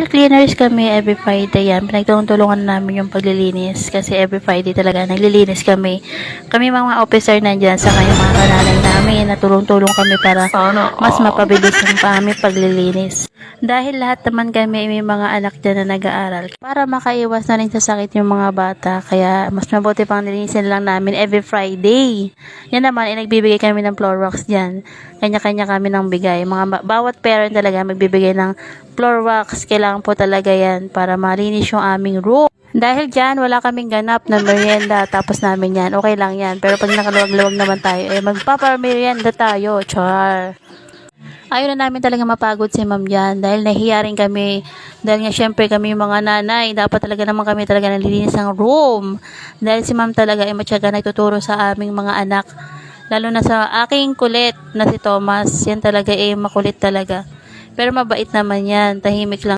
Dahil cleaners kami every Friday yan, pinagtulungan namin yung paglilinis kasi every Friday talaga naglilinis kami. Kami mga officer nandyan sa kanyang mga kananay namin na tulong-tulong kami para mas mapabilis yung aming paglilinis. Dahil lahat naman kami may mga anak dyan na nag-aaral para makaiwas na rin sa sakit yung mga bata, kaya mas mabuti pang nilinisin lang namin every Friday. Yan naman ay nagbibigay kami ng floor wax dyan. Kanya-kanya kami ng bigay. Bawat parent talaga magbibigay ng floor wax. Kailangan po talaga yan para malinis yung aming room. Dahil dyan, wala kaming ganap na merienda tapos namin yan. Okay lang yan. Pero pag nakaluwag-luwag naman tayo, magpapamerienda tayo. Char! Ayaw na namin talaga mapagod si ma'am dyan dahil nahiya rin kami. Dahil nga syempre kami yung mga nanay, dapat talaga naman kami talaga nalilinis ng room. Dahil si ma'am talaga ay matyaga nagtuturo sa aming mga anak. Lalo na sa aking kulit na si Thomas, yan talaga makulit talaga. Pero mabait naman yan, tahimik lang.